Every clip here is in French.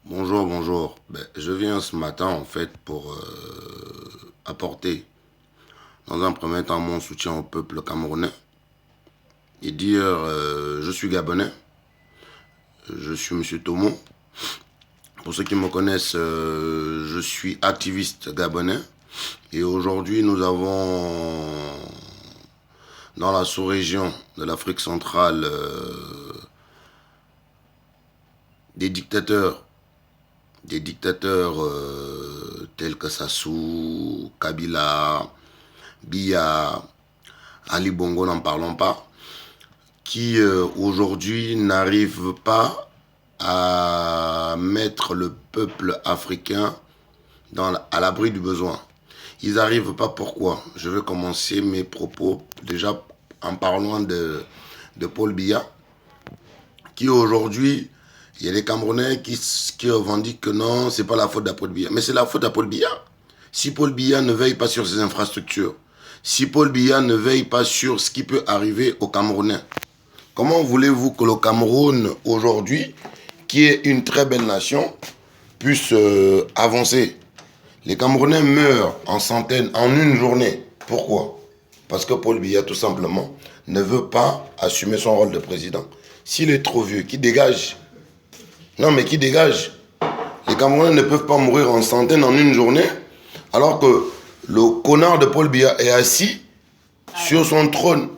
Bonjour, bonjour. Je viens ce matin en fait pour apporter dans un premier temps mon soutien au peuple camerounais et dire je suis gabonais, je suis Monsieur Tomo. Pour ceux qui me connaissent, je suis activiste gabonais et aujourd'hui nous avons dans la sous-région de l'Afrique centrale des dictateurs tels que Sassou, Kabila, Biya, Ali Bongo, n'en parlons pas, qui aujourd'hui n'arrivent pas à mettre le peuple africain à l'abri du besoin. Ils n'arrivent pas, pourquoi? Je vais commencer mes propos déjà en parlant de Paul Biya, qui aujourd'hui, il y a des Camerounais qui revendiquent que non, c'est pas la faute d'Paul Biya. Mais c'est la faute à Paul Biya. Si Paul Biya ne veille pas sur ses infrastructures, si Paul Biya ne veille pas sur ce qui peut arriver aux Camerounais, comment voulez-vous que le Cameroun, aujourd'hui, qui est une très belle nation, puisse avancer? Les Camerounais meurent en centaines en une journée. Pourquoi? Parce que Paul Biya, tout simplement, ne veut pas assumer son rôle de président. S'il est trop vieux, qui dégage? Non, mais qui dégage? Les Camerounais ne peuvent pas mourir en centaines en une journée, alors que le connard de Paul Biya est assis sur son trône.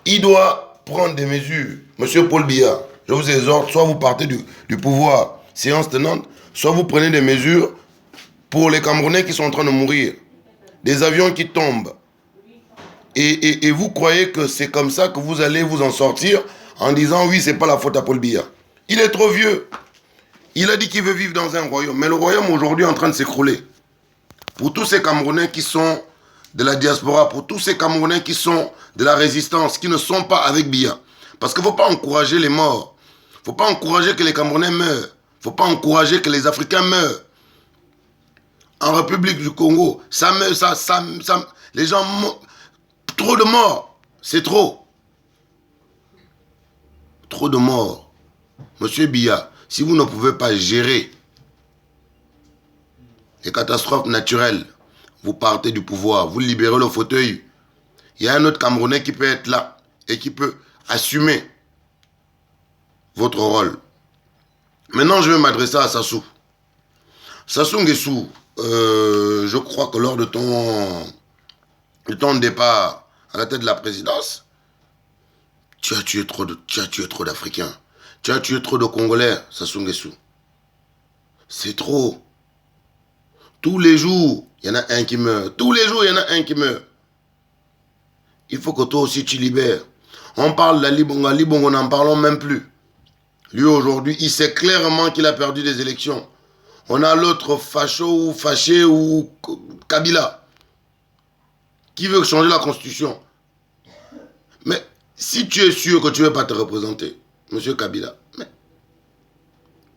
Il doit prendre des mesures. Monsieur Paul Biya, je vous exhorte, soit vous partez du pouvoir, séance tenante, soit vous prenez des mesures pour les Camerounais qui sont en train de mourir. Des avions qui tombent. Et vous croyez que c'est comme ça que vous allez vous en sortir en disant oui, c'est pas la faute à Paul Biya. Il est trop vieux. Il a dit qu'il veut vivre dans un royaume. Mais le royaume aujourd'hui est en train de s'écrouler. Pour tous ces Camerounais qui sont de la diaspora, pour tous ces Camerounais qui sont de la résistance, qui ne sont pas avec Biya. Parce qu'il ne faut pas encourager les morts. Il ne faut pas encourager que les Camerounais meurent. Il ne faut pas encourager que les Africains meurent. En République du Congo, ça meurt, les gens meurent. Trop de morts. C'est trop. Trop de morts. Monsieur Biya, si vous ne pouvez pas gérer les catastrophes naturelles, vous partez du pouvoir, vous libérez le fauteuil. Il y a un autre Camerounais qui peut être là et qui peut assumer votre rôle. Maintenant, je vais m'adresser à Sassou. Sassou Nguesso, je crois que lors de ton départ à la tête de la présidence, tu as tué trop d'Africains. Tu as tué trop de Congolais, Sassou Nguesso. C'est trop. Tous les jours, il y en a un qui meurt. Tous les jours, il y en a un qui meurt. Il faut que toi aussi tu libères. On parle d'Ali Bongo. Ali Bongo, n'en parlons même plus. Lui, aujourd'hui, il sait clairement qu'il a perdu des élections. On a l'autre facho ou fâché ou Kabila qui veut changer la constitution. Mais si tu es sûr que tu ne veux pas te représenter, monsieur Kabila, mais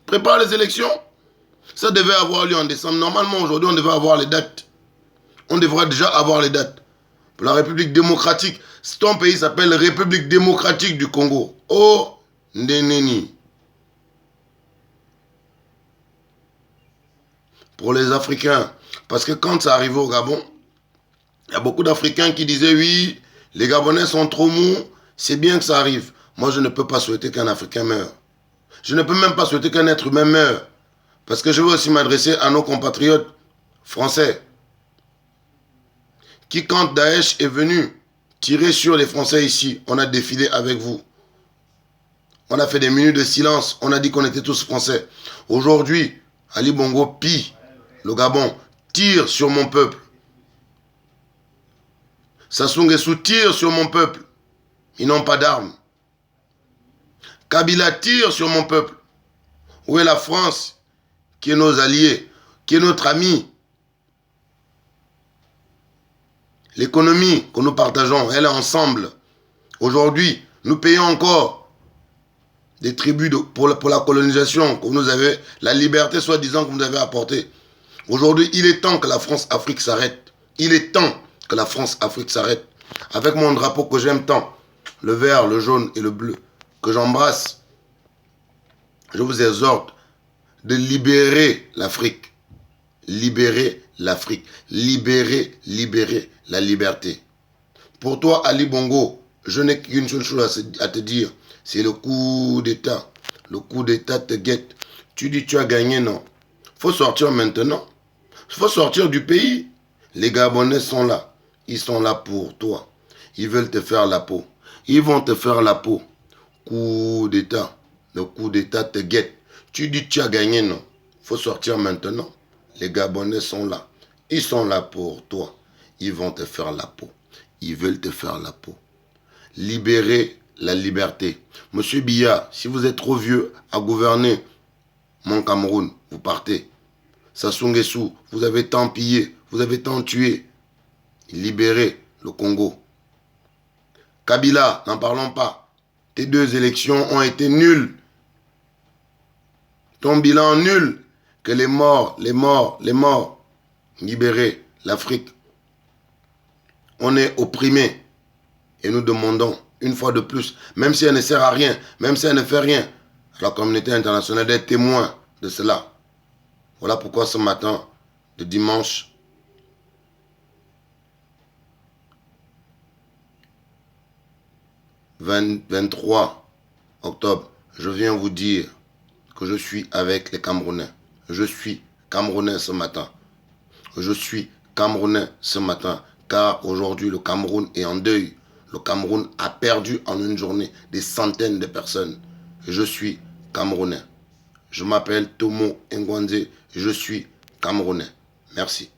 prépare les élections. Ça devait avoir lieu en décembre. Normalement, aujourd'hui, on devait avoir les dates. On devrait déjà avoir les dates. Pour la République démocratique. Ton pays s'appelle République démocratique du Congo. Oh, Ndeneni. Pour les Africains. Parce que quand ça arrivait au Gabon, il y a beaucoup d'Africains qui disaient oui, les Gabonais sont trop mous, c'est bien que ça arrive. Moi, je ne peux pas souhaiter qu'un Africain meure. Je ne peux même pas souhaiter qu'un être humain meure. Parce que je veux aussi m'adresser à nos compatriotes français qui, quand Daesh est venu tirer sur les Français ici, on a défilé avec vous. On a fait des minutes de silence, on a dit qu'on était tous Français. Aujourd'hui, Ali Bongo pille le Gabon, tire sur mon peuple. Sassou Nguesso tire sur mon peuple. Ils n'ont pas d'armes. Kabila tire sur mon peuple. Où est la France, qui est nos alliés, qui est notre ami? L'économie que nous partageons, elle est ensemble. Aujourd'hui, nous payons encore des tributs pour la colonisation que vous nous avez, la liberté soi-disant que vous nous avez apportée. Aujourd'hui, il est temps que la France-Afrique s'arrête. Il est temps que la France-Afrique s'arrête. Avec mon drapeau que j'aime tant, le vert, le jaune et le bleu, que j'embrasse, je vous exhorte de libérer l'Afrique. Libérer l'Afrique. Libérer la liberté. Pour toi, Ali Bongo, je n'ai qu'une seule chose à te dire. C'est le coup d'État. Le coup d'État te guette. Tu dis tu as gagné, non. Faut sortir maintenant. Faut sortir du pays. Les Gabonais sont là. Ils sont là pour toi. Ils veulent te faire la peau. Ils vont te faire la peau. Coup d'État. Le coup d'État te guette. Tu dis tu as gagné, non. Faut sortir maintenant. Les Gabonais sont là. Ils sont là pour toi. Ils vont te faire la peau. Ils veulent te faire la peau. Libérer la liberté. Monsieur Biya, si vous êtes trop vieux à gouverner mon Cameroun, vous partez. Sassou Nguesso, vous avez tant pillé, vous avez tant tué. Libérez le Congo. Kabila, n'en parlons pas. Tes 2 élections ont été nulles. Ton bilan nul. Que les morts. Libérez l'Afrique. On est opprimés. Et nous demandons, une fois de plus, même si elle ne sert à rien, même si elle ne fait rien, à la communauté internationale d'être témoin de cela. Voilà pourquoi ce matin de dimanche, « 23 octobre, je viens vous dire que je suis avec les Camerounais. Je suis Camerounais ce matin. Je suis Camerounais ce matin, car aujourd'hui le Cameroun est en deuil. Le Cameroun a perdu en une journée des centaines de personnes. Je suis Camerounais. Je m'appelle Tomo Ngwanze. Je suis Camerounais. Merci.